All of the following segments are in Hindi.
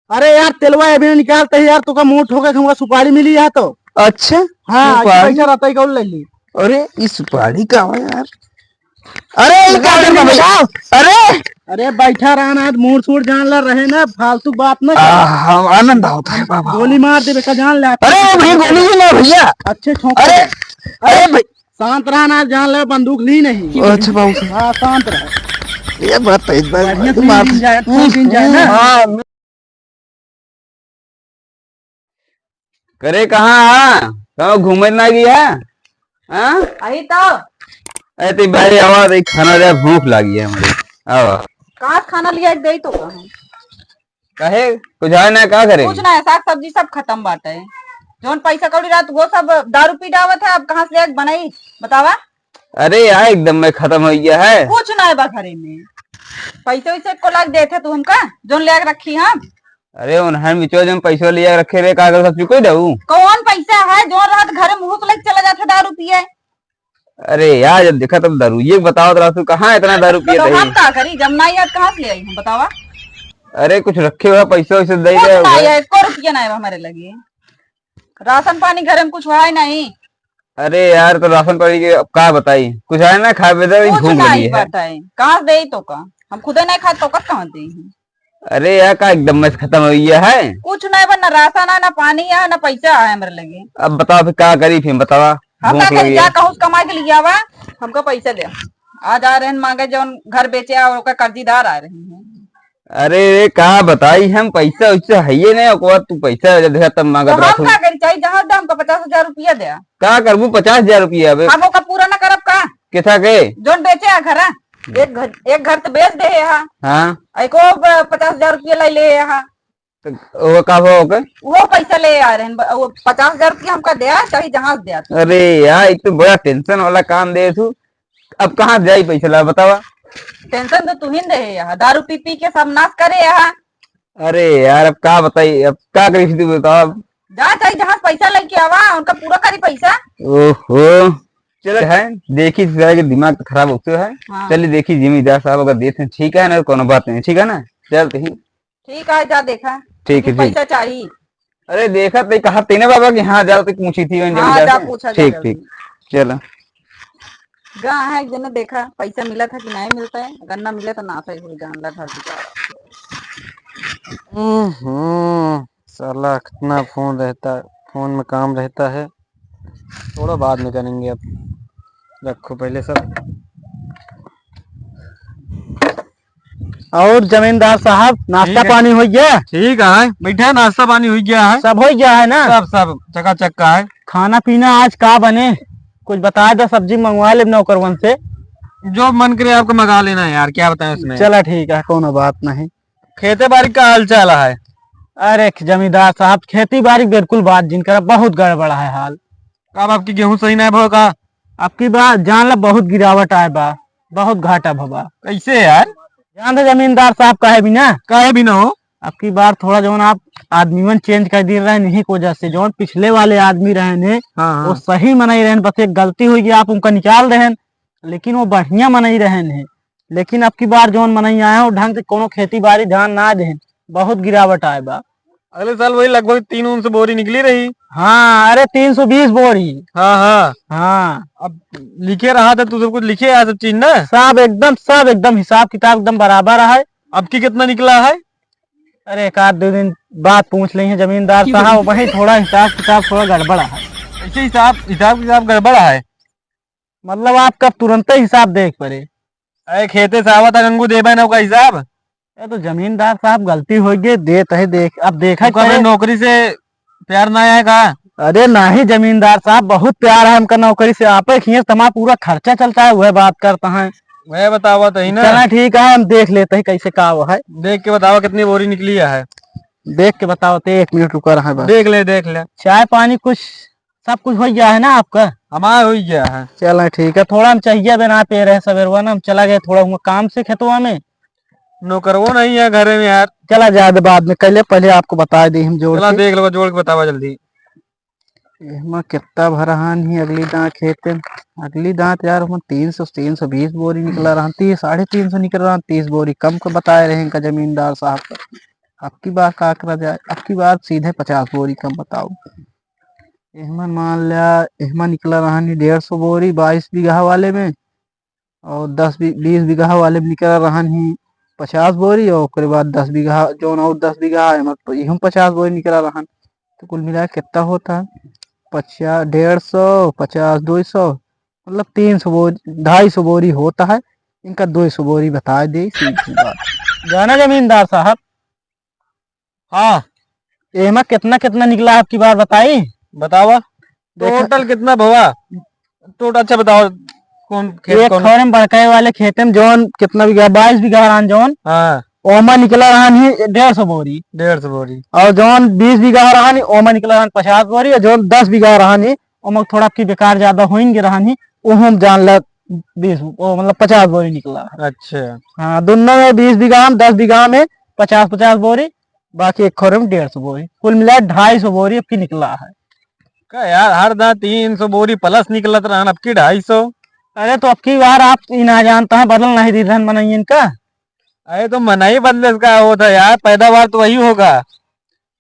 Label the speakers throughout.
Speaker 1: अरे यार तेलवा अभी निकालते ही यार, तुका मुंह ठोके तुमका सुपारी मिली है तो।
Speaker 2: अच्छा
Speaker 1: हाँ
Speaker 2: सुपारी।
Speaker 1: पैसा रहता ही कौन ले ली।
Speaker 2: अरे इस सुपारी का है यार। अरे ये
Speaker 1: लगा
Speaker 2: क्या
Speaker 1: जल्दी
Speaker 2: करना भैया।
Speaker 1: लगाओ।
Speaker 2: अरे
Speaker 1: अरे बैठा रहना, मूड सूड जान ला रहे ना, फालतू बात न कर।
Speaker 2: हम आनंद होता है
Speaker 1: हम
Speaker 2: बाबा।
Speaker 1: गोली मार दे बेटा, जान ले अच्छे
Speaker 2: अरे भैया गोली भी ना भैया।
Speaker 1: अच्छे ठोक
Speaker 2: अरे
Speaker 1: दे। अरे
Speaker 2: अरे भाई।
Speaker 1: शांत रहना, जान ले बंदूक ली नहीं।
Speaker 2: अच्छा बाबू
Speaker 1: हाँ शांत रह।
Speaker 2: ये बात तेज
Speaker 1: बढ़िया
Speaker 2: बात
Speaker 1: से
Speaker 2: मार।
Speaker 1: दिन जाए, फुल दिन जाए ना।
Speaker 2: हाँ करे कहाँ कहाँ घूमने ना गया। हाँ
Speaker 3: आई तो
Speaker 2: अरे भाई आवाज खाना दे, भूख लगी है हमारी। आओ
Speaker 3: कहाँ से खाना लिया दे तो कहाँ
Speaker 2: कहे कुछ है ना, क्या करे।
Speaker 3: कुछ ना है, साग सब्जी सब खत्म बाटे है। जोन पैसा कौड़ी रात वो सब दारू पी डावत है, अब कहाँ से बनाई बतावा।
Speaker 2: अरे यार एकदम में खत्म हो गया है।
Speaker 3: कुछ ना है बा घरे में, पैसे वैसे को लग देते तू हमका जोन ले के रखी हम।
Speaker 2: अरे उन्हें बिचो जब पैसा लिया रखे रे कागज सब चुको दऊ।
Speaker 3: कौन पैसा है जोन रात घरे मुंह से लेके चला जाता दारू पिए।
Speaker 2: अरे यार जब देखा तब दारू, ये बताओ तो तू कहाँ इतना दारू पिए
Speaker 3: तो
Speaker 2: रही।
Speaker 3: हम का करी, जमना याद कहाँ से ले आई हम बतावा।
Speaker 2: अरे कुछ रखे हुआ पैसा वैसे दे
Speaker 3: कुछ
Speaker 2: दे।
Speaker 3: ना है, 1 रुपया ना है हमारे लगे। राशन पानी घरे में कुछ है नहीं।
Speaker 2: अरे यार तो राशन पानी के अब क्या बताई, कुछ है ना खाए पे
Speaker 3: कुछ
Speaker 2: भूख
Speaker 3: ना
Speaker 2: लगी
Speaker 3: ही
Speaker 2: है।
Speaker 3: बताए कहाँ से दे तो का, हम खुदे नहीं खाते तो कहाँ दे।
Speaker 2: अरे यार का एकदम में खत्म हो गया है।
Speaker 3: कुछ नहीं बन, ना राशन है ना पानी है ना पैसा है हमारे लगे।
Speaker 2: अब बताओ फिर क्या करी, फिर बतावा।
Speaker 3: हम क्या
Speaker 2: भूख
Speaker 3: करी,
Speaker 2: लगी
Speaker 3: जा
Speaker 2: है।
Speaker 3: कहूँ कमा के लिया हुआ हमको पैसा दे। आज आ रहे हैं मांगे जो घर बेचे और ओकर कर्जीदार आ रहे हैं।
Speaker 2: अरे रे कहा बताई हम, पैसा वैसा है ये नहीं, और तू पैसा जब देखा तब
Speaker 3: तो
Speaker 2: मांगत
Speaker 3: हम
Speaker 2: रहा।
Speaker 3: क्या करी, चाहिए जहाँ दे हमको 50,000 रुपया दे।
Speaker 2: क्या करबू 50,000 रुपया अब
Speaker 3: हम ओका पूरा ना करब का,
Speaker 2: किथा के।
Speaker 3: जोन बेचे है घर एक घर तो बेच दे यहाँ।
Speaker 2: हाँ
Speaker 3: एको 50,000 रुपया ले ले यहाँ।
Speaker 2: तो वो का हो ओके।
Speaker 3: वो पैसा ले आ रहे हैं, वो 50,000 रुपया हमका दे, चाहे जहाँ से दे।
Speaker 2: अरे यार ये तो बड़ा टेंशन वाला काम दे तू। अब कहाँ से जाई पैसा ला बतावा।
Speaker 3: टेंशन तो तू ही दे यहाँ, दारू पी पी के सब नाश करे यहाँ।
Speaker 2: अरे यार अब क्या बताई, अब क्या करी तू बताओ अब।
Speaker 3: जा चाहे जहाँ से पैसा लेके आवा उनका पूरा करी पैसा।
Speaker 2: ओहो चलो है देखी के दिमाग तो खराब होते है।
Speaker 3: हाँ।
Speaker 2: चलिए देखी जिम्मेदार साहब अगर देते ठीक है ना, कोनो बात नहीं, ठीक है ना चलते ही।
Speaker 3: ठीक है जा देखा,
Speaker 2: ठीक है ठीक।
Speaker 3: पैसा चाहिए।
Speaker 2: अरे देखा तो कहा तेने बाबा कि हाँ जाओ, तो पूछी थी
Speaker 3: हाँ
Speaker 2: जमींदार
Speaker 3: जा
Speaker 2: से।
Speaker 3: पूछा
Speaker 2: ठीक ठीक चलो।
Speaker 3: गा है एक दिन देखा पैसा मिला था कि नहीं मिलता है, अगर ना मिले तो ना सही हो जान ला घर
Speaker 1: साला कितना फोन रहता है, फोन में काम रहता है। थोड़ा बाद में करेंगे, अब रखो पहले सब। और जमींदार साहब नाश्ता पानी हो गया।
Speaker 4: ठीक है बैठा, नाश्ता पानी हो गया है,
Speaker 1: सब हो गया है ना।
Speaker 4: सब सब चकाचक का है।
Speaker 1: खाना पीना आज का बने, कुछ बता दो, सब्जी मंगवा ले नौकरवन से।
Speaker 4: जो मन करे आपको मंगा लेना है यार, क्या बताएं उसमें।
Speaker 1: चला ठीक है, कोनो बात नहीं।
Speaker 4: खेते बाड़ी का हाल चाल है।
Speaker 1: अरे जमींदार साहब खेती बाड़ी बिल्कुल बात जिनकर बहुत गड़बड़ा है हाल।
Speaker 4: अब आपकी गेहूं सही नहीं भो का।
Speaker 1: आपकी बात जान ला, बहुत गिरावट आए बा, बहुत घाटा भबा।
Speaker 4: कैसे यार।
Speaker 1: जान दे जमींदार साहब कहे भी ना,
Speaker 4: काहे भी ना हो।
Speaker 1: आपकी बार थोड़ा जो आप आदमी चेंज कर दिए रहे नहीं की वजह से, जो पिछले वाले आदमी रहे ने
Speaker 4: हाँ,
Speaker 1: वो सही मनाई रहे, बस एक गलती हुई कि आप उनका निकाल रहे, लेकिन वो बढ़िया मनाई रहे हैं। लेकिन अब की बार जो मनाई आए वो ढंग से कोनो खेती बाड़ी ध्यान ना दे, बहुत गिरावट आए बा।
Speaker 4: अगले साल वही लगभग 3 बोरी निकली रही।
Speaker 1: हाँ अरे 320 बोरी।
Speaker 4: हाँ हाँ
Speaker 1: हाँ
Speaker 4: अब लिखे रहा था तू, सब कुछ लिखे है सब चीज ना।
Speaker 1: सब एकदम हिसाब किताब एकदम बराबर है।
Speaker 4: अब की कितना निकला है।
Speaker 1: अरे एक आध 2 दिन बाद पूछ लेंगे जमींदार साहब, वही थोड़ा हिसाब किताब थोड़ा गड़बड़ा है।
Speaker 4: ऐसे हिसाब किताब गड़बड़ा है।
Speaker 1: मतलब आप कब तुरंत हिसाब देख पड़े।
Speaker 4: अरे खेते से आवा था गंगू देबा ना का हिसाब।
Speaker 1: ये तो जमींदार साहब गलती हो गई, देते है देख, अब देखा
Speaker 4: कभी नौकरी से प्यार ना आया का।
Speaker 1: अरे नहीं जमींदार साहब, बहुत प्यार है हमका नौकरी से, आप खींच तमाम पूरा खर्चा चलता है, वह बात करता है।
Speaker 4: वह बतावा तो ही ना।
Speaker 1: चला ठीक है, हम देख लेते हैं कैसे का वो है।
Speaker 4: देख के बतावा कितनी बोरी निकली है।
Speaker 1: देख के बताओ तो 1 मिनट रुका रहा है बस।
Speaker 4: देख ले
Speaker 1: चाय पानी कुछ सब कुछ हो गया है ना आपका।
Speaker 4: हमारा हो गया है।
Speaker 1: चला ठीक है, थोड़ा हम चाहिए बिना पे रहे सवेरवा ना, हम चला गए थोड़ा काम से खेतवा में।
Speaker 4: नौकर वो नहीं है घरे में यार।
Speaker 1: चला ज्यादा बाद में कर ले, पहले आपको बता दी हम जोड़
Speaker 4: चला
Speaker 1: के।
Speaker 4: देख लो, जोड़ के बतावा जल्दी।
Speaker 1: कितना भरा नहीं अगली दांत खेते, अगली दांत यार हम 320 बोरी निकला रहा, 300 साढ़े 300 निकल रहा, 30 बोरी कम को बताए रहे इनका जमींदार साहब का। अब की बार का करा जाए, अब की बार सीधे 50 बोरी कम बताओ। एहमन मान लिया, एहमन निकला रहा 150 बोरी 22 बीघा वाले में, और 20 बीघा वाले में निकला रहा 50 बोरी, और उसके बाद 10 बीघा जो और 10 बीघा है तो यही 50 बोरी निकला रहा। तो कुल मिला के कितना होता है? 50, 150, 50, 200, मतलब 300 बोरी, 250 बोरी होता है। इनका 200 बोरी बता दे, सीधी बात। जाना जमींदार साहब,
Speaker 4: हाँ
Speaker 1: एमा कितना कितना निकला आपकी बार बताई?
Speaker 4: बताओ टोटल कितना भवा, टोटल अच्छा बताओ कौन खेत
Speaker 1: एक
Speaker 4: कौन।
Speaker 1: खौरे में बड़काई वाले खेते में जोन कितना बीघा, 22 बीघा रान जोन,
Speaker 4: हाँ
Speaker 1: ओमा निकला रहा 150 बोरी,
Speaker 4: 150 बोरी।
Speaker 1: और जोन 20 बीघा रहा ओमा निकला रहा 50 बोरी, और जोन 10 बीघा रहा ओमा थोड़ा आपकी बेकार ज्यादा होंगे रहा ओहम जान ल 20 मतलब 50 बोरी निकला।
Speaker 4: अच्छा
Speaker 1: हाँ, दोनों में 20 बीघा में 10 बीघा में 50-50 बोरी, बाकी एक खौरे में 150 बोरी, कुल मिला 250 बोरी आपकी निकला है।
Speaker 4: का यार हर दा 300 बोरी प्लस निकलत रहा, अब की 250।
Speaker 1: अरे तो अब की बार आप ना जानता है, बदल नहीं दी रहन बनाई इनका।
Speaker 4: अरे तो मनाही बदले का होता यार, पैदावार तो वही होगा।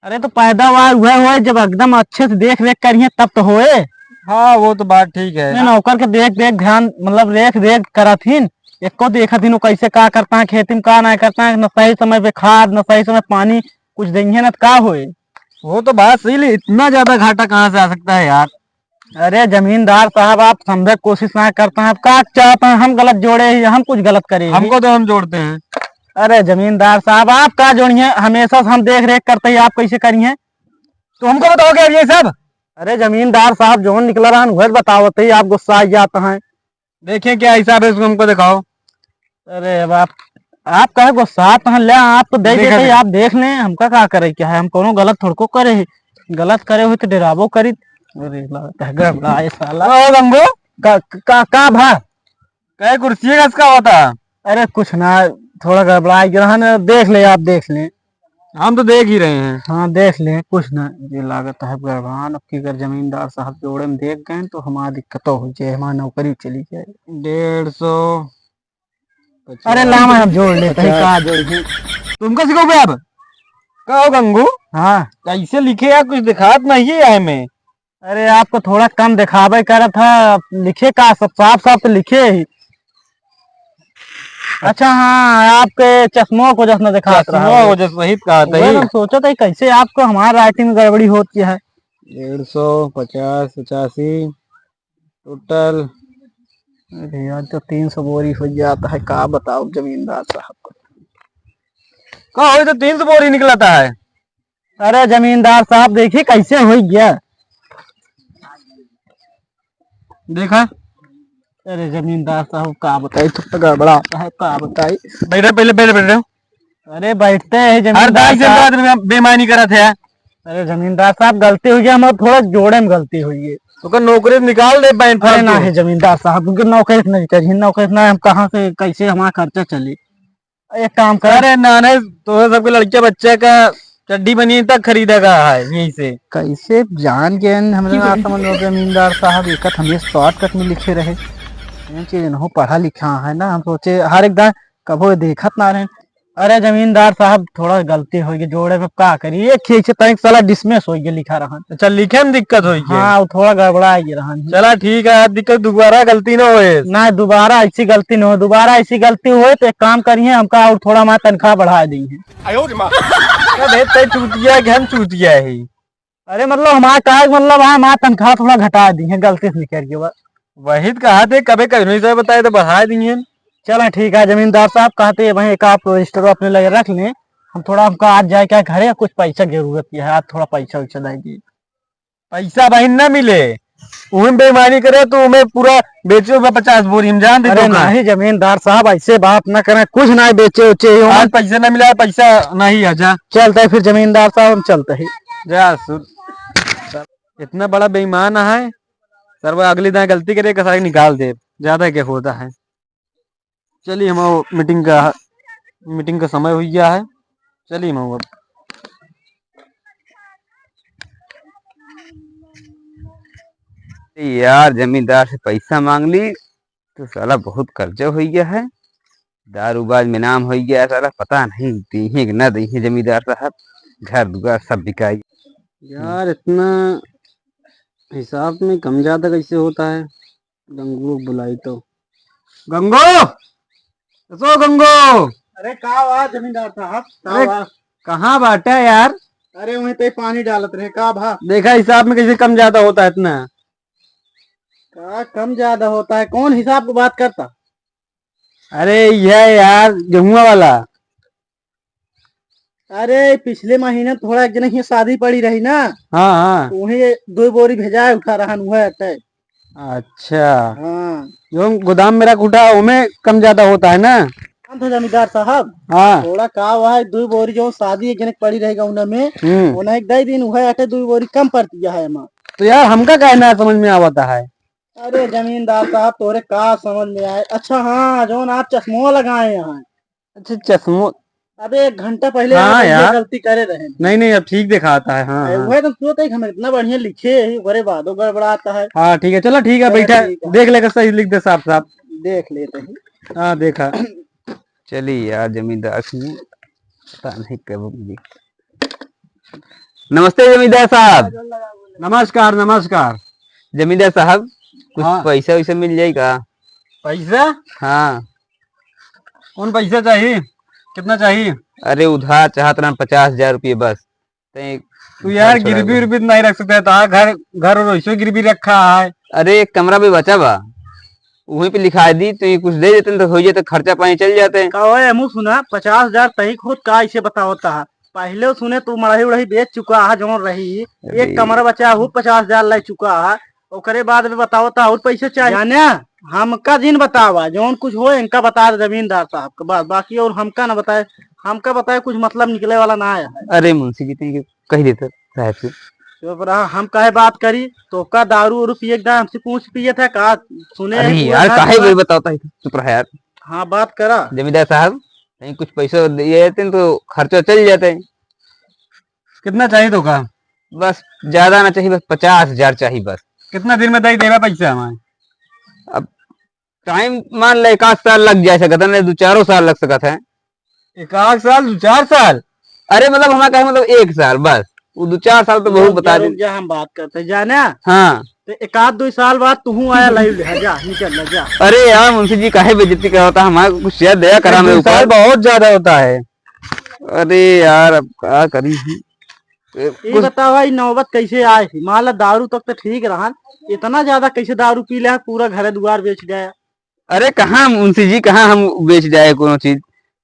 Speaker 1: अरे तो पैदावार हुए हुए जब एकदम अच्छे से देख रेख करिए तब तो होए।
Speaker 4: हाँ वो तो बात ठीक है।
Speaker 1: मैं नौकर के देख देख ध्यान मतलब देख देख करा थीन, एक को देखा थीन वो कैसे का करता है खेती में, का ना करता है, न सही समय पे खाद, न सही समय पानी कुछ देंगे ना तो का होए।
Speaker 4: वो तो बात सही, ले इतना ज्यादा घाटा कहाँ से आ सकता है यार।
Speaker 1: अरे जमींदार साहब, आप समझे की कोशिश ना करते हैं, आप का चाहते हैं हम गलत जोड़े ही, हम कुछ गलत करे ही?
Speaker 4: हमको तो हम जोड़ते हैं।
Speaker 1: अरे जमींदार साहब, आप का जोड़िए, हमेशा से हम देख रेख करते ही, आप कैसे करिए?
Speaker 4: तो हमको बताओगे अब ये सब?
Speaker 1: अरे जमींदार साहब, जो निकला रहा वह बतावत ही आप गुस्सा आ जाते हैं।
Speaker 4: देखिए क्या हिसाब है, इसको हमको दिखाओ।
Speaker 1: अरे अब आप कहे गुस्सा आते हैं, ले आप तो दे देते ही, आप देख लें, हमका क्या करे, क्या है हम कोनो गलत थोड़ को करे ही, गलत करे हुए तो डरावो करी। अरे लगता है गड़बड़ा ये साला।
Speaker 4: ओ गंगू
Speaker 1: का भा
Speaker 4: कहे कुर्सी का होता।
Speaker 1: अरे कुछ ना, थोड़ा गड़बड़ा रहा ना, देख ले आप, देख ले।
Speaker 4: हम तो देख ही रहे हैं।
Speaker 1: हाँ देख ले, कुछ ना, ये लागत है गड़बड़ान। अब की अगर जमींदार साहब जोड़े में देख गए तो हमारी दिक्कतों हो जाए, हमारी नौकरी चली जाए।
Speaker 4: 150।
Speaker 1: अरे लामा हम जोड़ लेते हैं, का जोड़िए।
Speaker 4: तुमको सिखाओगे अब? कहो गंगू
Speaker 1: हाँ,
Speaker 4: कैसे लिखे यार, कुछ दिखात नहीं है हमें।
Speaker 1: अरे आपको थोड़ा कम दिखावे कर था, लिखे का सब साफ साफ तो लिखे ही। अच्छा हाँ, आपके चश्मों को जैसा दिखात रहा है।
Speaker 4: वो जो सही कहा था
Speaker 1: वही हम सोचा था कैसे आपको हमारी राइटिंग में गड़बड़ी होती है।
Speaker 4: 150, 50, 85 टोटल।
Speaker 1: अरे यार तो 300 बोरी हो जाता है, का बताओ जमींदार साहब को।
Speaker 4: कहो तो 300 बोरी निकलता है।
Speaker 1: अरे जमींदार साहब देखिए कैसे हो गया।
Speaker 4: देखा?
Speaker 1: अरे जमींदार साहब का बताई, तो गड़बड़ा आता है, का बताई।
Speaker 4: बैठे पहले बैठे बैठे।
Speaker 1: अरे बैठते हैं
Speaker 4: हर
Speaker 1: जमींदार साहब।
Speaker 4: दाई बेईमानी करा थे।
Speaker 1: अरे जमींदार साहब गलती हुई है, हमारे थोड़ा जोड़े में गलती हुई है।
Speaker 4: तो नौकरी से निकाल दे बैंक।
Speaker 1: अरे ना है जमींदार साहब, क्योंकि नौकरी नहीं करी, नौकरी ना हम कहाँ से कैसे हमारा खर्चा चले। एक काम कर,
Speaker 4: अरे नाने तो सबके लड़के बच्चे का चड्डी बनी तक खरीदा का है यहीं से।
Speaker 1: कैसे जान गए हमारे ना समझ लो जमींदार साहब, एक हमें शॉर्टकट में लिखे रहे ये चीज न पढ़ा लिखा है ना, हम सोचे हर एक दान कबो देखत ना रहे। अरे जमींदार साहब थोड़ा गलती हो गई, जोड़े में का करी, एक खींचे तक साला डिसमिस हो गया लिखा रहा।
Speaker 4: अच्छा लिखे में दिक्कत हुई है।
Speaker 1: हाँ वो थोड़ा गड़बड़ा गया रहा।
Speaker 4: चला ठीक है, दिक्कत दोबारा गलती ना होए।
Speaker 1: ना दोबारा ऐसी गलती न हो, दोबारा ऐसी गलती हुई तो एक काम करिए, हमका और थोड़ा हमारा तनख्वाह बढ़ा दी है।
Speaker 4: चूतिया कि हम चूतिया है।
Speaker 1: अरे मतलब हमारा का मतलब है, हमारा तनख्वाह थोड़ा घटा दी है, गलती से निकल गया।
Speaker 4: वही तो कहा थे, कभी कभी नहीं सही बताए तो बढ़ा दिए।
Speaker 1: चलो ठीक है जमींदार साहब, कहते हैं वही एक आप रजिस्टर अपने लगे रख लें, हम थोड़ा हमका आज जाए क्या घरे, कुछ पैसा की जरूरत है, आज थोड़ा पैसा वैसा लाएगी।
Speaker 4: पैसा बहन ना मिले, उन्हें बेईमानी करे तो उन्हें पूरा बेचो 50 बोरी हम जान दे।
Speaker 1: अरे नहीं जमींदार साहब ऐसे बात ना करें, कुछ ना बेचे उचे
Speaker 4: आज पैसा ना मिला, पैसा नहीं आजा।
Speaker 1: चलते है फिर जमींदार साहब, हम चलते ही।
Speaker 4: जा इतना बड़ा बेईमान है सर, वो अगली दाएं गलती करे कसाई निकाल दे, ज्यादा क्या होता है। चलिए हम मीटिंग का समय हो गया है, चलिए हम अब।
Speaker 2: यार जमींदार से पैसा मांग ली तो साला बहुत कर्जा हो गया है। दारूबाज में नाम हो गया सारा, पता नहीं दी कि ना दी जमींदार साहब, घर दुआर सब बिकाई।
Speaker 4: यार इतना हिसाब में कम ज्यादा कैसे होता है। गंगू को बुलाई तो, गंगो सो गंगो।
Speaker 1: अरे का हुआ जमींदार साहब, का
Speaker 4: अरे
Speaker 1: हुआ?
Speaker 4: कहाँ बाटा यार,
Speaker 1: अरे वहीं पे पानी डालत रहे, का भा?
Speaker 4: देखा हिसाब में कैसे कम ज्यादा होता है इतना।
Speaker 1: का कम ज्यादा होता है? कौन हिसाब की बात करता?
Speaker 4: अरे यह यार गेहुआ वाला।
Speaker 1: अरे पिछले महीने थोड़ा एक जन की शादी पड़ी रही ना,
Speaker 4: हाँ हाँ।
Speaker 1: तो वही 2 बोरी भेजा उठा रहा हुआ है।
Speaker 4: अच्छा,
Speaker 1: हाँ
Speaker 4: जो गोदाम मेरा उठा उनमें कम ज्यादा होता है ना।
Speaker 1: हाँ, तो जमींदार साहब
Speaker 4: हाँ।
Speaker 1: थोड़ा का हुआ है, 2 बोरी जो शादी एक जन की पड़ी रहेगा उनमें, उन्हें एक 2 दिन हुआ है, 2 बोरी कम पड़ दिया है माँ।
Speaker 4: तो यार हमका कहना है समझ में आवता है।
Speaker 1: अरे जमींदार साहब तोरे का समझ में आए? अच्छा हाँ, जो आप चश्मो लगाए यहाँ,
Speaker 4: अच्छा चश्मो,
Speaker 1: अबे 1 घंटा पहले
Speaker 4: हाँ
Speaker 1: आप ये
Speaker 4: यार।
Speaker 1: गलती करे रहे।
Speaker 4: नहीं नहीं अब ठीक दिखाता है। हाँ हाँ।
Speaker 1: वही तो सोचते हैं कि हम इतना बढ़िया लिखे हैं, बड़े बादों गड़बड़ाता है।
Speaker 4: हाँ ठीक है, चलो ठीक है,
Speaker 1: चलो
Speaker 4: बैठा
Speaker 1: ठीक है।
Speaker 4: देख लेकर सही लिख दे साफ साफ।
Speaker 1: देख लेते हैं।
Speaker 4: हाँ देखा।
Speaker 2: चलिए यार जमींदार सिंह, पता नहीं कब मिली। नमस्ते जमींदार साहब।
Speaker 4: नमस्कार नमस्कार।
Speaker 2: जमींदार साहब कुछ
Speaker 4: हाँ।
Speaker 2: पैसा वैसा मिल जाएगा?
Speaker 4: पैसा?
Speaker 2: हाँ।
Speaker 4: कौन पैसा चाहिए, कितना चाहिए?
Speaker 2: अरे उधार चाहत रहा 50,000 रुपये बस।
Speaker 4: तू यार गिरवी उर्वी नहीं रख सकता है, तो घर घर और वैसे गिरवी रखा है।
Speaker 2: अरे एक कमरा भी बचा बा, वहीं पे लिखा दी तो ये कुछ दे देते तो हो जाते, खर्चा पानी चल जाते हैं।
Speaker 1: का है मुँह सुना 50,000 तही खुद का इसे बतावता है। पहले सुने तू मड़ही उड़ही बेच चुका है जो रही, एक कमरा बचा हूँ 50,000 ले चुका है, ओकरे बाद में बतावता और पैसे चाहिए जाने। हमका जिन बतावा जौन कुछ हो इनका बता दे जमींदार साहब के बाद, बाकी और हमका ना बताए। हमका बताए कुछ मतलब निकले वाला ना आया है।
Speaker 2: अरे मुंशी जी तो कह देते साहब से।
Speaker 1: चुप रहा, हम काहे बात करी तो का दारू उरू पिए एकदम हमसे पूछ पिए थे का सुने?
Speaker 2: अरे
Speaker 1: पूरे
Speaker 2: यार
Speaker 1: घर
Speaker 2: काहे
Speaker 1: पूरा-
Speaker 2: वही बताता है, चुप रहा यार।
Speaker 1: हाँ बात करा।
Speaker 2: जमींदार साहब कहीं कुछ पैसा दे देते हैं तो खर्चा चल जाते हैं।
Speaker 4: कितना चाहिए तो का?
Speaker 2: बस ज्यादा ना चाहिए, बस 50,000 चाहिए बस।
Speaker 4: कितना दिन में दे देगा पैसा हमारे?
Speaker 2: अब टाइम मान ले 1 साल लग जाए सकता है, नहीं 2-4 साल लग सकता है।
Speaker 4: 1 साल 2-4 साल?
Speaker 2: अरे मतलब हमारा कहे मतलब 1 साल बस, वो 2-4 साल तो बहुत बता दे।
Speaker 1: रुक जा, हम बात करते जाने।
Speaker 2: हाँ।
Speaker 1: तो 1-2 साल बाद तू आया लाइव ले जा, निकल ले जा।
Speaker 2: अरे यार मुंशी जी काहे बेइज्जती कराता है, हमारा कुछ शेयर दया करा मेरे
Speaker 4: 2 साल
Speaker 2: ऊपर।
Speaker 4: बहुत ज्यादा होता है।
Speaker 2: अरे यार अब क्या करी।
Speaker 1: ये बताओ भाई नौबत कैसे आए? मान ला दारू तक तो ठीक रहा, इतना ज्यादा कैसे दारू पी लिया पूरा घर दुआर बेच गया?
Speaker 2: अरे कहाँ मुंशी जी, कहाँ हम बेच जाए कोनो चीज,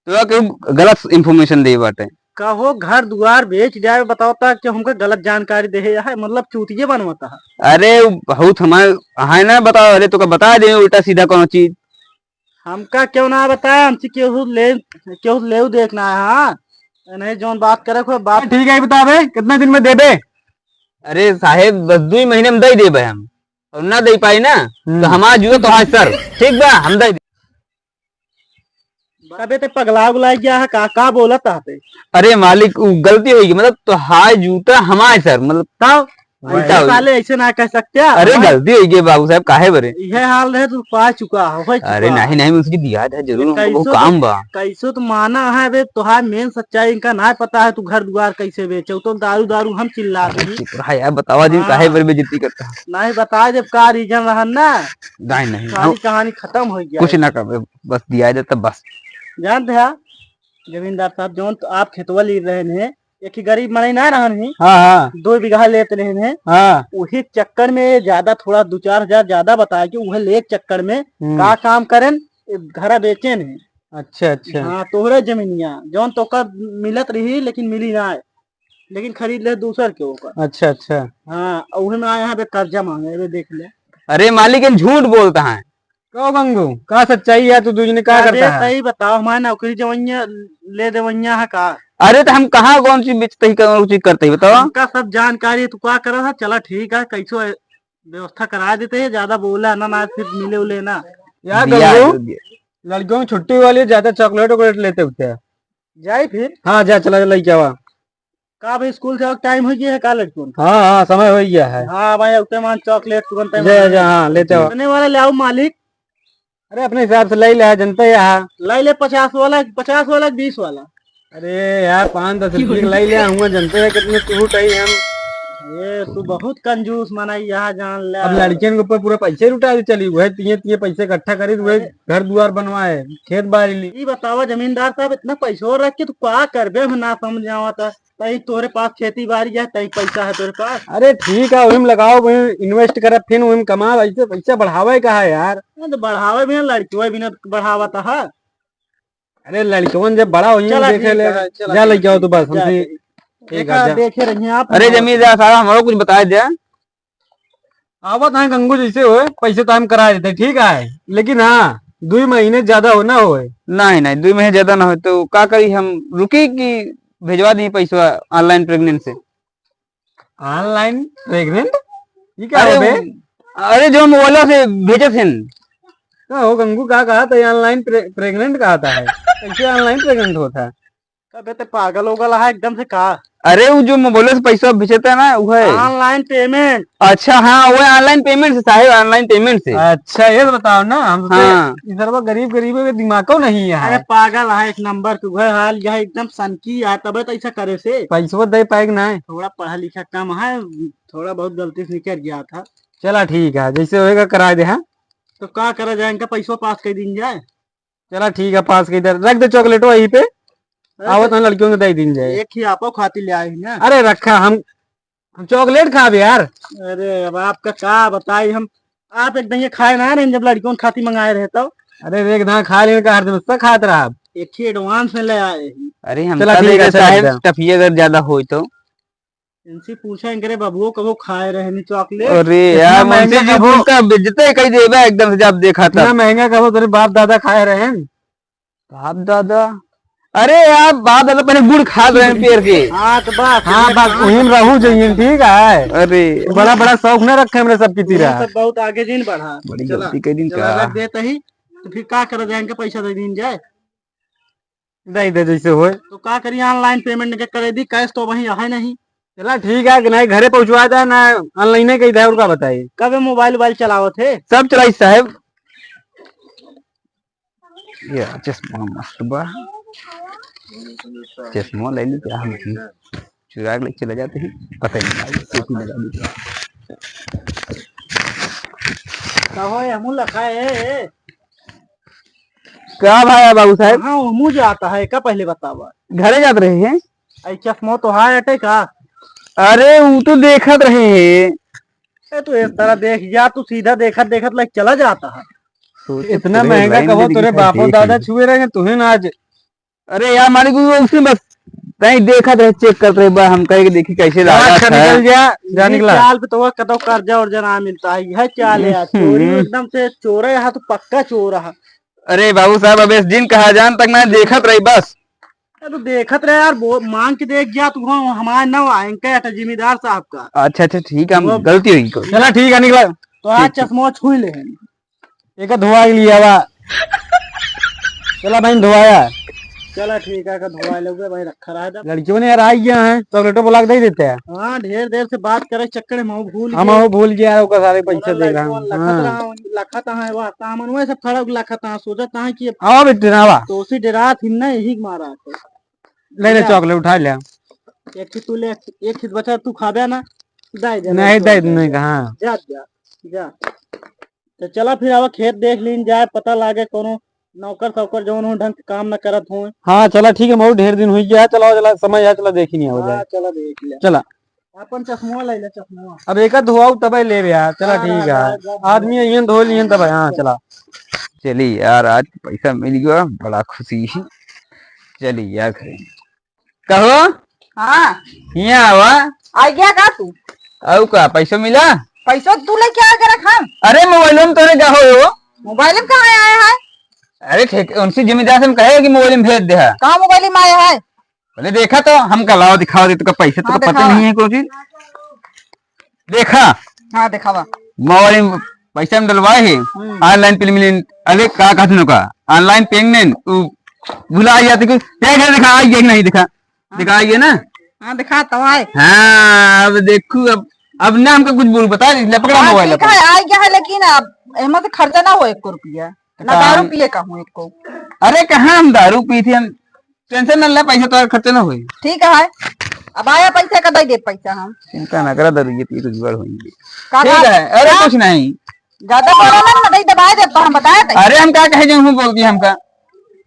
Speaker 2: तो क्यों गलत इंफॉर्मेशन दे बाटे।
Speaker 1: कहो घर दुआर बेच जाए, बताओ ता कि हमको गलत जानकारी दे है, मतलब चूतिये बनवाता है।
Speaker 2: अरे बहुत हमारे है ना, बताओ। अरे तो का बता दे उल्टा सीधा कोनो चीज।
Speaker 1: हमका क्यों ना बताया? हमसे क्यों ले देखना है? हाँ नहीं जोन बात करे कोई बात।
Speaker 4: ठीक है बता दे, कितना दिन में दे दे?
Speaker 2: अरे साहेब बस 2 महीने में दे देबे हम, और ना दे पाई ना तो हमारा जुए तो आज सर ठीक बा, हम दे।
Speaker 1: अबे ते पगला उगला गया है, का बोला ताते?
Speaker 2: अरे मालिक वो गलती होगी, मतलब तो हाय जूता हमारे सर, मतलब
Speaker 1: तब
Speaker 2: उल्टा हो गया।
Speaker 1: साले ऐसे ना कह सकते।
Speaker 2: अरे गलती होगी बाबू साहब, काहे बरे।
Speaker 1: यह हाल रहे तू पा चुका है।
Speaker 2: अरे नहीं नहीं उसकी दिया था जरूर, वो
Speaker 1: कैसो
Speaker 2: काम बा।
Speaker 1: कैसो तो माना है बे, तुहार मेन सच्चाई इनका ना पता है। तू घर दुआर कैसे बेचे तो दारू दारू हम चिल्ला दी।
Speaker 2: यार बतावा जी काहे बरे बेइज्जती करता है।
Speaker 1: नहीं बता जब का रीजन रहा ना,
Speaker 2: नहीं नहीं
Speaker 1: सारी कहानी खत्म हो गया।
Speaker 2: कुछ ना कर, बस दिया जाता बस।
Speaker 1: जानते हैं जमींदार साहब, जो तो आप खेतवा ले रहे हैं, एक ही गरीब मरे ना रहन है,
Speaker 4: हाँ हाँ
Speaker 1: 2 बीघा लेते रहे हैं,
Speaker 4: हाँ।
Speaker 1: वही चक्कर में ज्यादा थोड़ा 2-4 हजार ज्यादा बताया कि वह ले चक्कर में का काम करें, घर बेचे नहीं।
Speaker 4: अच्छा अच्छा।
Speaker 1: हाँ तोहरे जमीनिया जौन तो का मिलत रही लेकिन मिली ना, लेकिन खरीद ले दूसर के ऊपर।
Speaker 4: अच्छा अच्छा।
Speaker 1: हाँ वही में आया है कर्जा मांगे, वे देख ले।
Speaker 2: अरे मालिक इन झूठ बोलता है।
Speaker 4: कहो गंगू का सच्चाई है, तू दूसरे क्या करता है?
Speaker 1: सही बताओ, हमारे नौकरी जवैया ले देवैया है का?
Speaker 2: अरे तो हम कहाँ कौन सी बेचते ही कौन चीज करते ही बताओ।
Speaker 1: हमका सब जानकारी तू क्या कर रहा? चला ठीक है, कैसो व्यवस्था करा देते है, ज्यादा बोला ना फिर मिले उले ना।
Speaker 4: यार
Speaker 2: दिया
Speaker 4: गंगू,
Speaker 2: जो दिया।
Speaker 4: लड़कियों में छुट्टी वाली ज्यादा चॉकलेट वॉकलेट लेते होते हैं।
Speaker 1: जाए फिर
Speaker 4: हाँ जा, चला चला क्या हुआ?
Speaker 1: का भाई स्कूल से टाइम हो गया है का लड़कों?
Speaker 4: हाँ हाँ समय हो गया है।
Speaker 1: हाँ भाई उते मान चॉकलेट तुरंत
Speaker 4: जा जा, हाँ लेते हो।
Speaker 1: वाले ले आओ मालिक।
Speaker 4: अरे अपने हिसाब से ले ले, जनता यहाँ
Speaker 1: लाई ले 50 वाला 20 वाला।
Speaker 4: अरे यार 5-10 रुपये लाई ले हुआ, जनते हैं कितने टूट आई हम।
Speaker 1: ये तू बहुत कंजूस मनाई यहाँ जान ले।
Speaker 4: अब लड़कियों के ऊपर पूरा पैसे लुटा दी चली, वह तीन पैसे इकट्ठा करी, वह घर द्वार बनवाए, खेत बाड़ी ली।
Speaker 1: ये बतावा जमींदार साहब, इतना पैसा रख के तू क्या करबे, हम ना समझ आवता। तई तोरे पास खेती बाड़ी है, तई पैसा है तोरे पास।
Speaker 4: अरे ठीक है, वही लगाओ, वही इन्वेस्ट करे, फिर वही कमा, ऐसे पैसा बढ़ावे का है यार।
Speaker 1: तो बढ़ावे भी ना, लड़कियों भी ना बढ़ावता है।
Speaker 4: अरे लड़कियों जब बड़ा हो देखे ले, जा ले जाओ तो बस हमसे ठीक है।
Speaker 1: देखे रहिए आप।
Speaker 2: अरे जमींदार साहब हमारा कुछ बता दे।
Speaker 4: आवत है गंगू जैसे हो, पैसे तो हम करा देते ठीक है, लेकिन हाँ 2 महीने ज्यादा हो ना हो।
Speaker 2: नहीं नहीं 2 महीने ज्यादा ना हो तो क्या करी, हम रुकी कि भेजवा दी पैसा ऑनलाइन प्रेग्नेंट से।
Speaker 4: ऑनलाइन प्रेग्नेंट ये क्या
Speaker 2: अरे
Speaker 4: हो बे?
Speaker 2: अरे जो मोबाइल से भेजे थे।
Speaker 4: क्या हो गंगू, क्या कहा था ऑनलाइन प्रेग्नेंट कहा था है, कैसे ऑनलाइन प्रेग्नेंट होता है?
Speaker 1: कबे ते पागल होगल है एकदम से कहा।
Speaker 2: अरे वो जो मोबाइल से पैसा भेजे था ना वो है
Speaker 1: ऑनलाइन पेमेंट।
Speaker 2: अच्छा हाँ वो ऑनलाइन पेमेंट से साहेब, ऑनलाइन पेमेंट से।
Speaker 4: अच्छा ये तो बताओ ना, हम
Speaker 2: हाँ।
Speaker 4: इधर गरीब गरीबों के दिमाग को नहीं है।
Speaker 1: अरे पागल है एक नंबर के वह हाल, यह एकदम सनकी है, तबे तो ऐसा करे से।
Speaker 4: पैसों दे पाएगा ना,
Speaker 1: थोड़ा पढ़ा लिखा कम है, थोड़ा बहुत गलती से निकल गया था।
Speaker 4: चला ठीक है, जैसे होएगा करा दे। हाँ
Speaker 1: तो क्या करा जाए, इनका पैसों पास कर दिन जाए।
Speaker 4: चला ठीक है, पास के इधर रख दे चॉकलेट वहीं पे, आवत हम लड़कियों को दे दिन जाए।
Speaker 1: एक ही आपो खाती ले आए ना।
Speaker 4: अरे रखा, हम चॉकलेट खा भी यार।
Speaker 1: अरे अब आपका क्या बताई हम, आप एकदम ये खाए ना रहे जब लड़कियों को खाती मंगाए रहे तो।
Speaker 4: अरे एक ना खा लेने का हर दिन उसका खात रहा आप।
Speaker 1: एक ही एडवांस में ले आए।
Speaker 2: अरे हम
Speaker 4: चला ठीक है,
Speaker 2: साहेब टफिया अगर ज्यादा हो तो।
Speaker 1: इनसे पूछा इनके बबुओ कबो खाए रहे नहीं चॉकलेट।
Speaker 2: अरे यार
Speaker 4: महंगा
Speaker 2: मुंशी जी
Speaker 4: कबो-
Speaker 2: उसका बेइज्जती कहीं देबा एकदम से जब देखा था।
Speaker 4: इतना महंगा कहो तेरे बाप दादा खाए रहे हैं।
Speaker 2: बाप दादा, अरे यार बाप दादा पहले गुड़ खा रहे हैं पेड़ के।
Speaker 1: हाँ तो बात
Speaker 4: हाँ बस वहीं रहू चाहिए ठीक है।
Speaker 2: अरे
Speaker 4: बड़ा बड़ा शौक न रखे हमने सबकी तीरा।
Speaker 1: सब बहुत आगे दिन बढ़ा।
Speaker 2: बड़ी
Speaker 1: चला,
Speaker 2: गलती कर दिन
Speaker 1: चला
Speaker 2: का।
Speaker 1: रख देते ही तो फिर क्या करा जाए, इनका पैसा दे दिन जाए।
Speaker 4: दे दे जैसे होए।
Speaker 1: तो क्या करिए, ऑनलाइन पेमेंट के करे दी, कैश तो वहीं है नहीं।
Speaker 4: चला ठीक है, नहीं घरे पहुंचवा दे ना, ऑनलाइन कही था उनका बताइए।
Speaker 1: कब मोबाइल वोबाइल चलाओ थे।
Speaker 2: सब चलाई साहब। ये चश्मा मस्त बा, चश्मा ले ली क्या हम चुरा के चले जाते हैं, पता ही नहीं टोपी लगा दी।
Speaker 1: कहो हमू लखाए
Speaker 2: क्या भाई बाबू साहब,
Speaker 1: हाँ मुझे आता है का, पहले बतावा।
Speaker 2: घरे जाते रहे हैं।
Speaker 1: आई चश्मो तो है अटे का।
Speaker 2: अरे वो तो देखत रहे हैं।
Speaker 1: तो इस तरह देख जा, तू सीधा देखत देखत लाइक चला जाता है।
Speaker 4: इतना महंगा कहो तेरे बापो दादा छुए रहे तुम्हें ना आज।
Speaker 2: अरे यार मालिक उसने बस कहीं देखा रहे, चेक करते रहे बा, हम कहीं देखी कैसे लगा
Speaker 4: अच्छा
Speaker 2: था।
Speaker 4: निकल जा निकला।
Speaker 1: चाल पे तो कदम कर्जा और जना मिलता है, यह चाल है। चोरी एकदम से चोर है तो पक्का चोर है।
Speaker 2: अरे बाबू साहब अब इस दिन कहा जान तक मैं देखत रही बस।
Speaker 1: तो देखत रहे यार, मांग के देख गया तू, हमारे न आएंगे जिम्मेदार साहब का।
Speaker 2: अच्छा अच्छा ठीक है, हम गलती हुई कोई।
Speaker 4: चला ठीक है निकला।
Speaker 1: तो आज चश्मा छू ले।
Speaker 4: एक धोआ लिया हुआ। चला भाई धोआया।
Speaker 1: चला ठीक है, धोआ लोगे भाई, रखा रहा है।
Speaker 4: लड़कियों ने यार आई गया है, चॉकलेटों बुला के दे देते हैं।
Speaker 1: हाँ ढेर देर से बात करे चक्कर में भूल
Speaker 4: हम वो भूल गया है, उसका सारे पैसे दे रहा हूँ।
Speaker 1: लखत है वह सामान सब खड़ा लखत है, सोचत है कि
Speaker 4: आओ बेटे ना आवा,
Speaker 1: तो उसी डरा थी ना, यही मारा है।
Speaker 4: ले ले चॉकलेट उठा लिया।
Speaker 1: एक तू ले, एक खित बचा तू खाबे ना,
Speaker 4: नहीं दे नहीं कहा।
Speaker 1: जा जा जा। तो चला फिर अब खेत देख लीन जाए, पता लागे कोनो नौकर सौकर जो ढंग से काम न करत हो।
Speaker 4: हाँ चला ठीक है, बहुत ढेर दिन हुई गया। चला चला समय है, चला देखी नहीं हो जाए।
Speaker 1: चला देख ले,
Speaker 4: चला
Speaker 1: अपन चश्मा ले ले, चश्मा
Speaker 4: अब एक धोआऊ तब ले यार। चला ठीक है, आदमी ये धो लिए तब। हाँ चला
Speaker 2: चलिए यार आज पैसा मिल गया, बड़ा खुशी है। चलिए यार घरे कहो।
Speaker 3: हाँ
Speaker 2: यहाँ आवा।
Speaker 3: आ गया का तू,
Speaker 2: और का पैसा मिला?
Speaker 3: पैसा तू लेके आ के रखा।
Speaker 2: अरे मोबाइल में तोरे क्या हो?
Speaker 3: मोबाइल में कहाँ आया है?
Speaker 2: अरे ठीक उनसे जिम्मेदार से हम कहे कि मोबाइल में भेज दे।
Speaker 3: कहाँ मोबाइल में आया है?
Speaker 2: बोले देखा तो हम का लाओ दिखाओ दे, तो पैसे तो
Speaker 3: हाँ,
Speaker 2: पता
Speaker 3: दिखावा।
Speaker 2: नहीं है कुछ। देखा
Speaker 3: हाँ दिखावा।
Speaker 2: मोबाइल में पैसा में डलवाए है ऑनलाइन पेमेंट। अरे का कहते का ऑनलाइन पेमेंट भुला जाते कुछ दिखा आइए नहीं दिखा दिखाइए ना।
Speaker 3: हाँ दिखा तो है।
Speaker 2: हाँ अब देखू, अब ना हमको कुछ बोल बता पकड़ा मोबाइल।
Speaker 3: ठीक है आ गया है, लेकिन अब एमा से खर्चा ना हो 1 रुपया। ना दारू पिए का हूँ एक को।
Speaker 2: अरे कहाँ हम दारू पी थी, हम टेंशन न ले, पैसा तो खर्चे ना हुई।
Speaker 3: ठीक है, अब आया पैसा का दे दे पैसा हम।
Speaker 2: चिंता ना करा दारू, ये तो जुगाड़ होंगे।
Speaker 3: का
Speaker 2: ठीक है, अरे कुछ नहीं,
Speaker 3: ज्यादा बोला ना, नहीं दबाए दे हम बताया था।
Speaker 2: अरे हम क्या कहे जो हूँ बोल दिया हमका,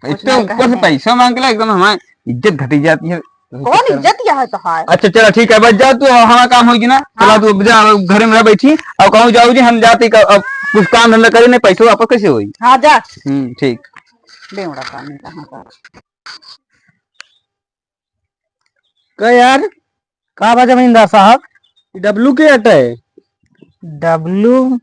Speaker 3: कुछ
Speaker 2: इससे
Speaker 3: नहीं
Speaker 2: ऊपर से
Speaker 3: कहे।
Speaker 2: पैसा मांग के एकदम हमारी इज्जत घटी जाती है।
Speaker 3: कौन इज्जत यह है तो है।
Speaker 2: अच्छा चलो ठीक है, बच जाओ तू, हमारा काम होगी ना। चला तू जा, घर में रह बैठी और कहूँ जाओ जी हम जाते अब कुछ काम धंधा करे नहीं, पैसे वापस कैसे होगी।
Speaker 3: हाँ जा
Speaker 2: ठीक।
Speaker 3: बेवड़ा काम है कहाँ का।
Speaker 4: का यार
Speaker 1: का बा जमींदार साहब?
Speaker 4: डब्लू के अटे
Speaker 1: डब्लू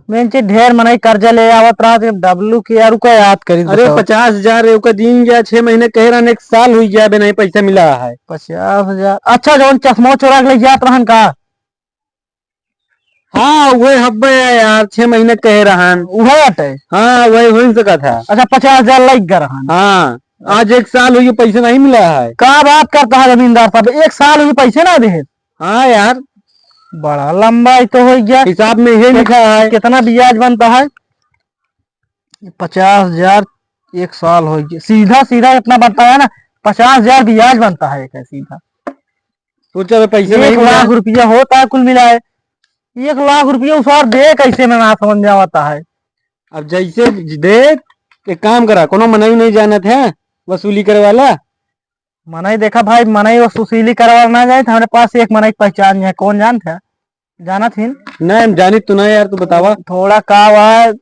Speaker 1: में ढेर मनई कर्जा ले आवत रहा, डब्लू की यार का याद करी।
Speaker 4: अरे 50,000 का दिन गया, 6 महीने कह रहा, 1 साल हुई गया, नहीं पैसा मिला है।
Speaker 1: 50,000? अच्छा जो चश्मा चोरा के ले जात रहन का?
Speaker 4: हाँ वही हब्बे है यार, 6 महीने कह रहा।
Speaker 1: वही अटे?
Speaker 4: हाँ वही हो सका था।
Speaker 1: अच्छा 50,000 लग गया रहन।
Speaker 4: हाँ आज 1 साल हुई, पैसा नहीं मिला है।
Speaker 1: का बात करता है जमींदार साहब, 1 साल हुई पैसे ना दे?
Speaker 4: हाँ यार
Speaker 1: बड़ा लंबा ही तो हो गया।
Speaker 4: हिसाब में ये लिखा है।
Speaker 1: कितना ब्याज बनता है? 50,000 1 साल हो गया, सीधा सीधा इतना बनता है ना, 50,000 ब्याज बनता है एक सीधा।
Speaker 4: सोचा पैसे नहीं
Speaker 1: 1
Speaker 4: मिला।
Speaker 1: लाख रुपया होता है कुल मिला है। 1 लाख रुपया उस और दे कैसे में ना समझ में आता है।
Speaker 4: अब जैसे दे, एक काम करा, कोनो मनाई नहीं जाना था वसूली करे वाला।
Speaker 1: मनई देखा भाई, मनई वो सुशीली करवा ना जाए तो हमारे पास एक मनई पहचान है। कौन जानता है? जाना थी
Speaker 4: नहीं जानी तू ना यार, तू बतावा।
Speaker 1: थोड़ा का हुआ,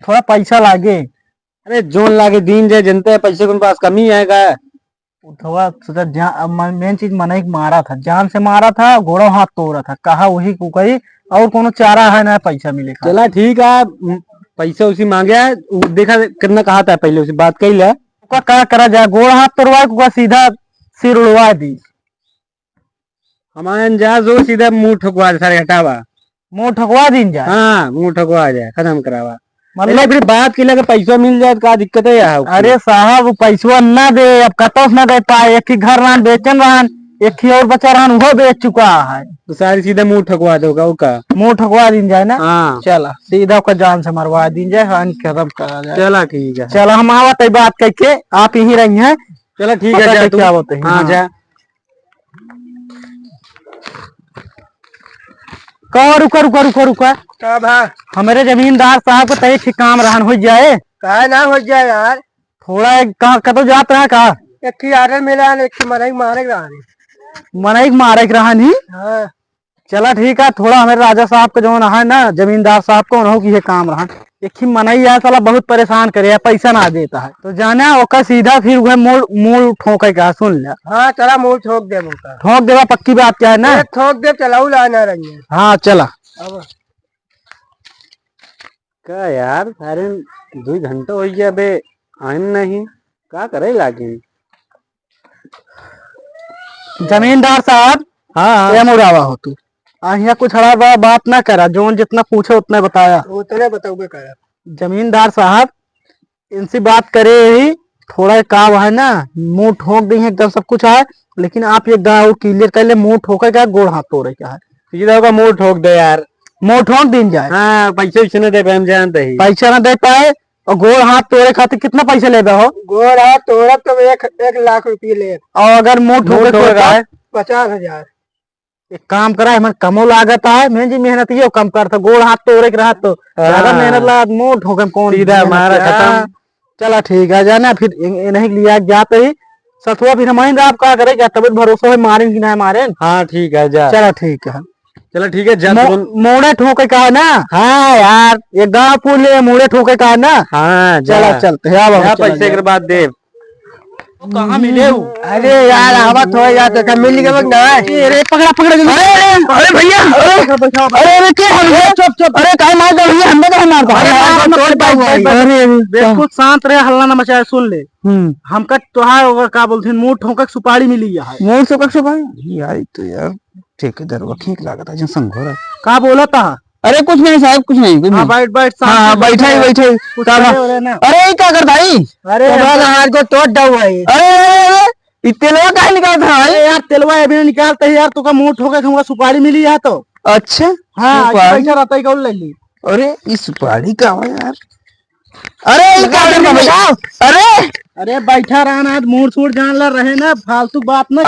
Speaker 1: थोड़ा पैसा लागे।
Speaker 4: अरे जोन लागे दिन जाए, जनता है पैसे के पास कमी आएगा।
Speaker 1: थोड़ा सोचा, मेन चीज मनई मारा था, जान से मारा था, घोड़ा हाथ तोड़ा था, कहा वही कुकई और कोनो चारा है ना पैसा मिलेगा।
Speaker 4: चला ठीक है, पैसा उसी मांगे है, देखा कितना कहा था, पहले उसी बात कही ले।
Speaker 1: का करा जाए, गोड़ हाथ तोड़वा को सीधा सिर उड़वा दी।
Speaker 4: हमारे अंजाज हो सीधा मुंह ठोकवा दे, सारे हटावा,
Speaker 1: मुंह ठकवा दिन जाए।
Speaker 4: हाँ मुंह ठोकवा जाए, खत्म करावा।
Speaker 1: मतलब
Speaker 4: फिर बात के लगे पैसा मिल जाए तो का दिक्कत है यार।
Speaker 1: अरे साहब पैसा ना दे, अब कतौ ना दे पाए। एक ही घर रहन बेचन रहन, एक ही और बचा रहन वो बेच चुका है,
Speaker 4: तो सारी सीधा मुंह ठोकवा दोगा का।
Speaker 1: मुंह ठकवा दिन जाए ना।
Speaker 4: हाँ
Speaker 1: चला सीधा का जान से मरवा दिन जाए, हानि खत्म करा जाए।
Speaker 4: चला ठीक है,
Speaker 1: चला हम आवत है बात करके, आप यही रही हैं।
Speaker 4: चला ठीक है, जा तू।
Speaker 1: क्या होते हैं।
Speaker 4: हाँ जा।
Speaker 1: कहो रुका रुका रुका रुका,
Speaker 5: का भा
Speaker 1: हमारे जमींदार साहब को तय काम रहन हो जाए।
Speaker 5: का ना हो जाए यार,
Speaker 1: थोड़ा कतो जात रहा का?
Speaker 5: एक की आर्डर मिला है, एक की मनाई मारे रहा।
Speaker 1: मनई मारे रहन ही।
Speaker 5: हाँ
Speaker 1: चला ठीक है, थोड़ा हमारे राजा साहब का जो है ना, जमींदार साहब को उन्हों की ये काम रहा। एक ही मनई है साला, बहुत परेशान करे, पैसा ना देता है तो जाना ओका सीधा फिर वह मूल ठोके का। सुन ले,
Speaker 5: हाँ चला मुंह ठोक दे, मुँह का
Speaker 1: ठोक देगा पक्की बात क्या है ना।
Speaker 5: ठोक दे, चलाऊ लाना रही है।
Speaker 1: हाँ चला।
Speaker 5: अब
Speaker 4: का यार सारे 2 घंटा हो गया बे, आइन नहीं, का करे लागे।
Speaker 1: जमींदार साहब,
Speaker 4: हाँ
Speaker 1: मुरावा हो तू यहाँ कुछ हड़ा बात ना करा, जो जितना पूछे उतना बताया।
Speaker 5: उतने बताओगे कर।
Speaker 1: जमींदार साहब इनसे बात करे ही, थोड़ा काम है ना, मुंह ठोक दी है एकदम सब कुछ है, लेकिन आप ये गाँव क्लियर कर ले, मुंह ठोके क्या गोड़ हाथ तोड़े क्या है।
Speaker 4: सीधा होगा मुंह ठोक दे यार।
Speaker 1: मुंह ठोक दिन जाए।
Speaker 4: हाँ पैसे वैसे नहीं दे पाए, हम जानते ही।
Speaker 1: पैसा ना दे पाए और गोड़ हाथ तोड़े खातिर कितना पैसा ले हो?
Speaker 5: गोड़ हाथ तोड़ा तो 1 लाख रुपये ले।
Speaker 1: और अगर मुंह ठोके
Speaker 4: ठोक रहा है
Speaker 5: 50,000।
Speaker 1: एक काम करा है, कमो लागत है, मैं जी मेहनत ये कम करता, गोड़ हाथ तोड़े के रहा तो ज्यादा मेहनत लगा, मुंह ठोके कौन
Speaker 4: सीधा हमारा खत्म।
Speaker 1: चला ठीक है, जाना फिर नहीं लिया जाते ही सतुआ, फिर हमारे आप क्या करे, क्या तबियत भरोसा है मारे कि नहीं मारे।
Speaker 4: हाँ ठीक है जा।
Speaker 1: चला ठीक है,
Speaker 4: चलो ठीक है जा।
Speaker 1: मोड़े ठोके का है ना। हाँ यार ये गाँव पुल मोड़े ठोके का है ना।
Speaker 4: हाँ
Speaker 1: चला चलते हैं
Speaker 4: पैसे के बाद दे।
Speaker 1: कहाँ मिले?
Speaker 5: अरे यार हवा थोड़ा जाता था, मिल गया ना।
Speaker 1: अरे पकड़ा पकड़ा, अरे भैया, अरे क्या है? चुप चुप, अरे कहीं मार दो भैया, हमने कहीं मार दो। अरे बिल्कुल शांत रहे, हल्ला ना मचाए। सुन ले, हमका तोहार क्या बोलते हैं, मुंह ठोकक सुपारी मिली है।
Speaker 2: मुंह ठोकक सुपारी यार, तो यार ठेकेदार वकील लागत है, जैसे संघोरा
Speaker 1: का बोला था?
Speaker 2: अरे कुछ नहीं साहब, कुछ नहीं, कुछ नहीं।
Speaker 1: बैठ बैठ,
Speaker 2: हाँ बैठा ही बैठे। अरे क्या करता है?
Speaker 1: अरे
Speaker 5: हाथ को तोड़ दो भाई।
Speaker 2: अरे तेलवा काहे निकालता है?
Speaker 1: अरे यार तेलवा अभी निकालते यार, तो का मुंह ठोके हमका सुपारी मिली है तो।
Speaker 2: अच्छा
Speaker 1: हाँ
Speaker 2: सुपारी?
Speaker 1: पैसा रहता ही कौन ले ली।
Speaker 2: अरे इस सुपारी का हुआ यार,
Speaker 1: अरे ये क्या कर भैया? अरे
Speaker 5: अरे बैठा रहना मूड सूड जान ला रहे ना फालतू बात ना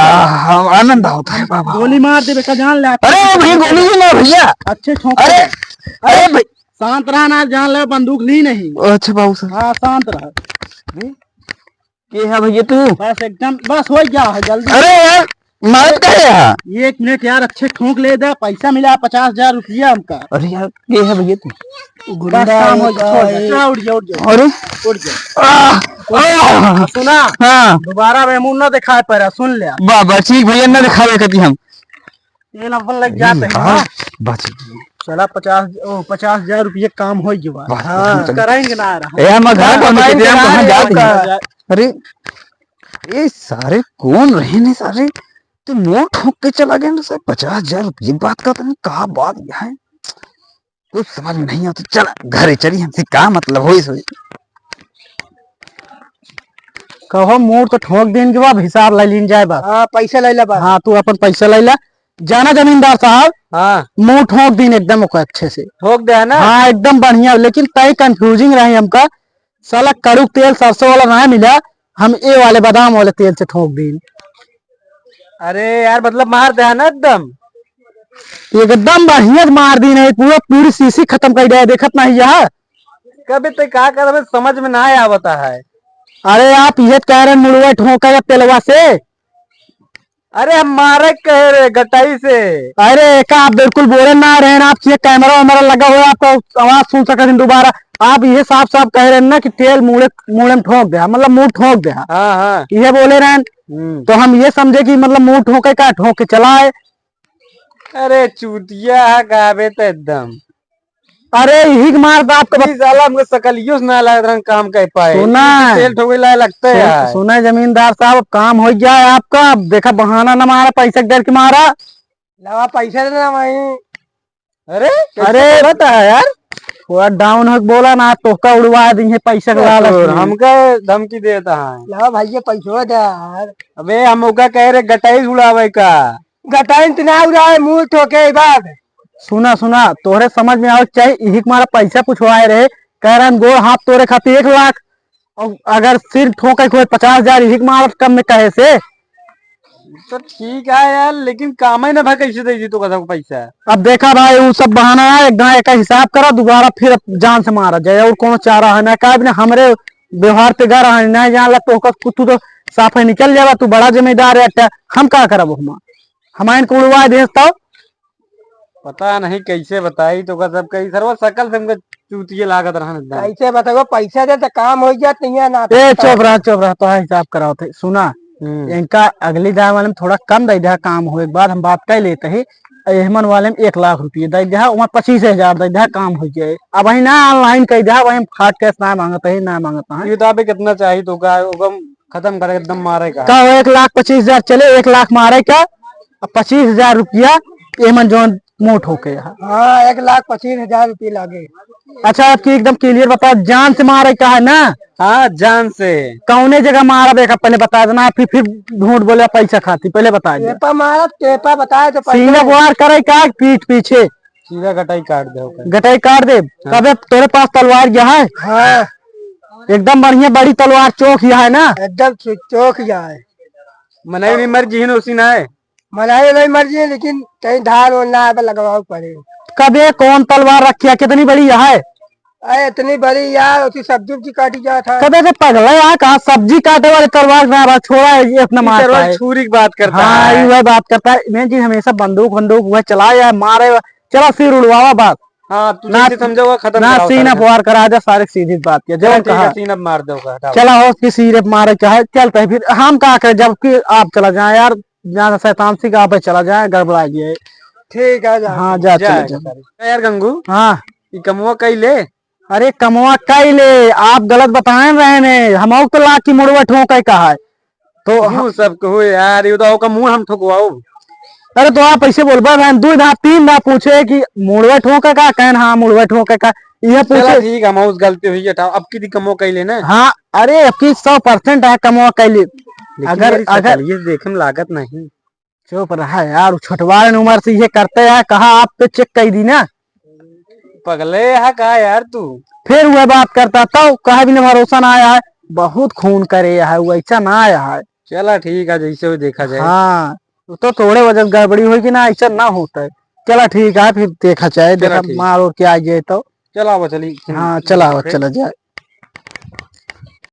Speaker 1: आनंद होता है बाबा।
Speaker 5: गोली मार दे बेटा जान ले।
Speaker 1: अरे भैया गोली ही ना भैया।
Speaker 5: अच्छे ठोक।
Speaker 1: अरे अरे भाई
Speaker 5: शांत रहना जान ले बंदूक ली नहीं।
Speaker 1: अच्छा बाबू साहब।
Speaker 5: हाँ शांत रह
Speaker 1: के है भैया तू?
Speaker 5: बस एकदम बस हो गया है जल्दी।
Speaker 1: अरे यार मदद करे यार।
Speaker 5: 1 मिनट यार अच्छे ठोक ले दे पैसा मिला 50,000 रुपया हमका।
Speaker 1: अरे यार के है भैया तू?
Speaker 5: बस काम हो गया उठ जा उठ जा
Speaker 1: अरे
Speaker 5: उठ जा। सुना
Speaker 1: हाँ
Speaker 5: दोबारा मेमून ना दिखाए पर सुन लिया।
Speaker 1: बाबा ठीक भैया ना दिखावे कती हम।
Speaker 5: ये अपन लग जाते हैं हाँ?
Speaker 1: बच
Speaker 5: चला 50,000 रुपये काम हो गया। हाँ कराएंगे ना रहा।
Speaker 1: ए हम घर बनाएंगे कहां जाते? अरे ये सारे कौन रहे ने सारे? तो नोट ठोक के चला गया ना सर 50,000 रुपये बात का तो कहा बात यह है कुछ समझ में नहीं आता। चल घरे चली हमसे क्या मतलब हो इस
Speaker 5: कहो मोड़ तो ठोक देने के बाद हिसाब ले लीन जाए बस। हाँ पैसा ले ला बस। हाँ तू अपन पैसा ले ला जाना जमींदार साहब। हाँ मुंह ठोक दिन एकदम अच्छे से ठोक दे ना। हाँ एकदम बढ़िया लेकिन तय कंफ्यूजिंग रहे हमका साला कड़ू तेल सरसों वाला ना मिला हम ये वाले बादाम वाले तेल से ठोक दिन। अरे यार मतलब मार दे ना एकदम बढ़िया मार दी नहीं पूरा पूरी शीशी खत्म कर दिया देखत नहीं यह कभी तो क्या कर समझ में ना आवता है। अरे आप ये कह रहे मुड़वा ठोका या तेलवा से? अरे हम मारे कह रहे गटाई से। अरे का आप बिल्कुल बोले ना रहे ना आप ये कैमरा वैमरा लगा हुआ आपको आवाज सुन सकते दोबारा। आप ये साफ साफ कह रहे हैं ना कि तेल मुड़े में ठोक दे मतलब मुंह ठोक दे। हाँ ये बोले रहे तो हम ये समझे कि मतलब मुंह ठोके का ठोक के चला है। अरे चूतिया गावे तो एकदम। अरे यही मार तो आपको साला हमको सकलियो ना लग रहा काम कर पाए। सुना तेल ठोके लाए लगता है। सुना जमींदार साहब काम हो गया है आपका। अब देखा बहाना ना मारा पैसा डर के मारा लगा पैसा देना वही। अरे अरे बता यार थोड़ा डाउन हो बोला ना तो का उड़वा देंगे पैसा हमका धमकी देता है। ला भाई ये पैसा दे यार। अबे हम कह रहे गटाई उड़ावे का गटाई तना उड़ाए मुंह ठोके बाद। सुना सुना तोरे समझ में आओ चाहिए यही हमारा पैसा पूछवाए रहे कह रहे गोड़ हाथ तोरे खाते 1 लाख और अगर सिर ठोके कोई 50,000 यही मार कम में कहे से तो ठीक है यार लेकिन काम ही ना भाई कैसे दे तो कदा पैसा। अब देखा भाई वो सब बहाना है गाय का हिसाब करा दोबारा फिर जान से मारा जाए और कौन चारा है ना का हमारे व्यवहार पे घर है ना जान लग तो तू तो साफ निकल जाएगा तू बड़ा जिम्मेदार है हम क्या करब हमारे को उड़वा दे तो पता नहीं कैसे बताई तो का सब कई सर्व सकल से चूतिए लागत रहा कैसे बताओ पैसा दे तो काम हो गया ना। चुप रहा तो हिसाब कराओ थे सुना इनका अगली दाव वाले में थोड़ा कम दे दिया काम हो एक बार हम बात कर लेते ही एहमन वाले में 1 लाख रुपये दे दिया वहाँ 25,000 दे दिया काम हो जाए। अब वही ना ऑनलाइन कह दिया वही खाट कैश ना मांगता है ना मांगता है। ये कितना चाहिए तो खत्म करे एकदम मारे का 1,25,000 चले 1 लाख मारे का 25,000 रुपया एमन जो मोट होके। हाँ 1,25,000 रुपये लागे। अच्छा आपकी एकदम क्लियर बताओ जान से मारे का है ना? हाँ जान से। कौने जगह मारा देखा पहले बता देना फिर ढूंढ बोले पैसा खाती पहले बता दे। मारा टेपा बताए तो सीना वार करे का पीठ पीछे सीधा गटाई काट दे। गटाई काट दे कबे तोरे पास तलवार यह है? हाँ एकदम बढ़िया बड़ी तलवार चौक यह है ना? एकदम चौक यह है। मनाई नहीं मर्जी है उसी ना है मनाई नहीं मर्जी है लेकिन कहीं धार ना लगवाओ पड़े। कबे कौन तलवार रखी है कितनी बड़ी यह है? अरे इतनी बड़ी यार उसकी सब्जी काटी जा था। कबे से पगला यार कहा सब्जी काटे वाले तलवार में छोड़ा है ये अपना मारता है छुरी की बात करता है। हाँ वह बात करता है मैं जी हमेशा बंदूक वह चलाया मारे चला सिर उड़वावा बात। हाँ तू ना समझोगा खत्म ना सीन अपवार करा दे सारे सीधी बात किया जब कहा सीन अब मार दोगा चला हो उसकी सीर मारे क्या है चलते है फिर हम क्या करें जबकि आप चला जाए यार जहाँ शैतान सी आप चला जाए गड़बड़ा गया। ठीक है हाँ जा यार गंगू। हाँ कमुआ कई ले। अरे कमुआ कई ले आप गलत बताए रहे ने हम तो लाख की मुड़वा ठोका कहा है तो सब कहो यार ये तो मुंह हम ठोकवाओ। अरे तो आप ऐसे बोल रहे 2 दा 3 दा पूछे कि मुड़वा ठोका का कहन हाँ मुड़वा ठोका का ये पूछे ठीक है उस गलती हुई अब की कमो कई लेना। हाँ अरे अब की 100% है कमो कई ले अगर ये देखे में लागत नहीं। चुप रहा यार छोटवार उम्र से ये करते हैं कहा आप पे चेक कर दी ना
Speaker 4: पगले है का यार तू?
Speaker 5: फिर वह बात करता तो कहा भी भरोसा ना आया है, बहुत खून करे है, वो ऐसा ना आया है।
Speaker 4: चला ठीक है, जैसे भी देखा जाए।
Speaker 5: हाँ तो थोड़े वजह गड़बड़ी होगी ना, ऐसा ना होता है। चला ठीक है, फिर देखा जाए,
Speaker 4: चला
Speaker 5: देखा
Speaker 4: ठीक।
Speaker 5: मार और क्या आ जाए तो।
Speaker 4: चला वो चली।
Speaker 5: हाँ चला चला जाए।